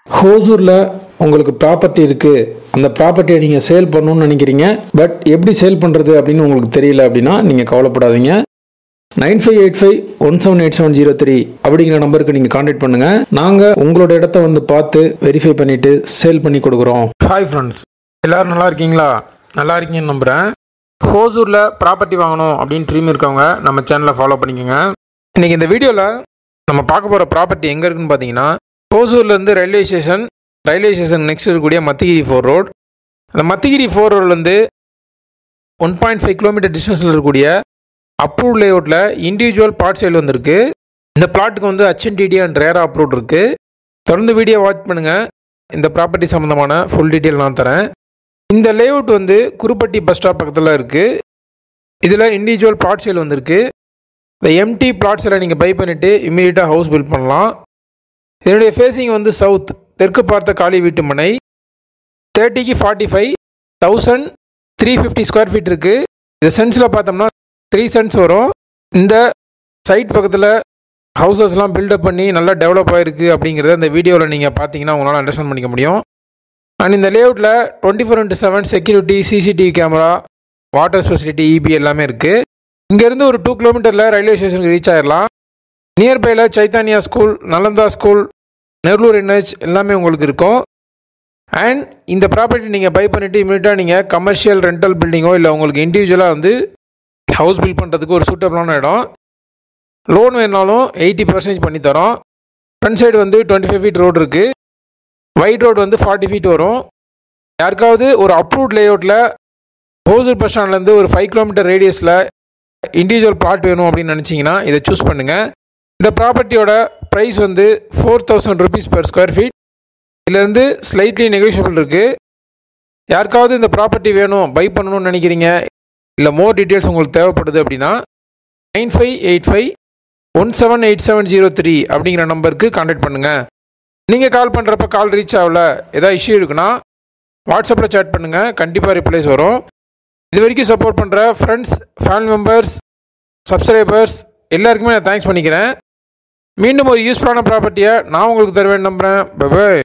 ஹோசூரில் உங்களுக்கு ப்ராப்பர்ட்டி இருக்குது, அந்த ப்ராப்பர்ட்டியை நீங்கள் சேல் பண்ணணும்னு நினைக்கிறீங்க, பட் எப்படி சேல் பண்ணுறது அப்படின்னு உங்களுக்கு தெரியல அப்படின்னா நீங்கள் கவலைப்படாதீங்க. 9585178703 அப்படிங்கிற நம்பருக்கு நீங்கள் கான்டாக்ட் பண்ணுங்கள். நாங்கள் உங்களோட இடத்த வந்து பார்த்து வெரிஃபை பண்ணிவிட்டு சேல் பண்ணி கொடுக்குறோம். ஹாய் ஃப்ரெண்ட்ஸ், எல்லோரும் நல்லா இருக்கீங்களா? நல்லா இருக்கீங்கன்னு நம்புகிறேன். ஹோசூரில் ப்ராப்பர்ட்டி வாங்கணும் அப்படின்னு ட்ரீம் இருக்கவங்க நம்ம சேனலை ஃபாலோ பண்ணிக்கோங்க. இன்றைக்கி இந்த வீடியோவில் நம்ம பார்க்க போகிற ப்ராப்பர்ட்டி எங்கே இருக்குன்னு பார்த்தீங்கன்னா, ஹோசூர்லேருந்து ரயில்வே ஸ்டேஷன் நெக்ஸ்ட் இருக்கக்கூடிய மத்திகிரி 4 ரோடு. அந்த மத்திகிரி 4 ரோட்லேருந்து 1.5 கிலோமீட்டர் டிஸ்டன்ஸில் இருக்கக்கூடிய அப்ரூவ்ட் லேஅவுட்டில் இண்டிவிஜுவல் பிளாட் சேல் வந்திருக்கு. இந்த பிளாட்டுக்கு வந்து HNTD அண்ட் ரேரா அப்ரூவ்ட் இருக்குது. தொடர்ந்து வீடியோ வாட்ச் பண்ணுங்கள். இந்த ப்ராப்பர்ட்டி சம்மந்தமான ஃபுல் டீட்டெயில் நான் தரேன். இந்த லேஅவுட் வந்து குருப்பட்டி பஸ் ஸ்டாப் பக்கத்தில் இருக்குது. இதில் இண்டிவிஜுவல் பிளாட் சேல் வந்திருக்கு. இந்த எம்டி பிளாட் சேலை நீங்கள் பை பண்ணிவிட்டு இமீடியட்டாக ஹவுஸ் பில்ட் பண்ணலாம். இதனுடைய ஃபேஸிங் வந்து சவுத், தெற்கு பார்த்த காலி வீட்டு மனை. 30க்கு 45,350 ஸ்கொயர் ஃபீட் இருக்குது. இந்த சென்ஸில் பார்த்தோம்னா 3 சென்ட்ஸ் வரும். இந்த சைட் பக்கத்தில் ஹவுசஸ்லாம் பில்டப் பண்ணி நல்லா டெவலப் ஆகிருக்கு அப்படிங்கிறத இந்த வீடியோவில் நீங்கள் பார்த்தீங்கன்னா உங்களால் அண்டர்ஸ்டாண்ட் பண்ணிக்க முடியும். அண்ட் இந்த லேஅவுட்டில் 24/7 security, CCTV camera, water facility, EB எல்லாமே இருக்குது. இங்கேருந்து ஒரு 2 கிலோமீட்டரில் ரயில்வே ஸ்டேஷனுக்கு ரீச் ஆகிடலாம். நியர்பையில் Chaitanya school, Nalanda school, Nellore NH எல்லாமே உங்களுக்கு இருக்கும். அண்ட் இந்த ப்ராப்பர்ட்டி நீங்கள் பை பண்ணிவிட்டு இமீடியட்டாக நீங்கள் கமர்ஷியல் ரெண்டல் பில்டிங்கோ இல்லை உங்களுக்கு இண்டிவிஜுவலாக வந்து ஹவுஸ் பில்ட் பண்ணுறதுக்கு ஒரு சூட்டபிளான இடம். லோன் வேணாலும் 80% பண்ணித்தரோம். ஃப்ரண்ட் சைடு வந்து 25 ஃபீட் ரோடு இருக்குது. வைட் ரோடு வந்து 40 ஃபீட் வரும். யாருக்காவது ஒரு அப்ரூவ்ட் லேஅவுட்டில் ஹோசூர் பஸ் ஸ்டாண்ட்லேருந்து ஒரு 5 கிலோமீட்டர் ரேடியஸில் இண்டிவிஜுவல் பிளாட் வேணும் அப்படின்னு நினச்சிங்கன்னா இதை சூஸ் பண்ணுங்கள். இந்த ப்ராப்பர்ட்டியோட ப்ரைஸ் வந்து 4,000 rupees per ஸ்கொயர் ஃபீட். இதுலேருந்து ஸ்லைட்லி நெகோஷியபிள் இருக்குது. யாருக்காவது இந்த ப்ராப்பர்ட்டி வேணும், பை பண்ணணும்னு நினைக்கிறீங்க, இல்லை மோர் டீட்டெயில்ஸ் உங்களுக்கு தேவைப்படுது அப்படின்னா 9585178703 அப்படிங்கிற நம்பருக்கு கான்டாக்ட் பண்ணுங்கள். நீங்கள் கால் பண்ணுறப்ப கால் ரீச் ஆகல, ஏதாவது இஷ்யூ இருக்குன்னா வாட்ஸ்அப்பில் சேட் பண்ணுங்கள், கண்டிப்பாக ரிப்ளைஸ் வரும். இது வரைக்கும் சப்போர்ட் பண்ணுற ஃப்ரெண்ட்ஸ், ஃபேமிலி மெம்பர்ஸ், சப்ஸ்கிரைபர்ஸ் எல்லாருக்குமே நான் தேங்க்ஸ் பண்ணிக்கிறேன். மீண்டும் ஒரு யூஸ்ஃபுல்லான ப்ராப்பர்ட்டியை நான் உங்களுக்கு தருவேன் நம்புகிறேன். பை.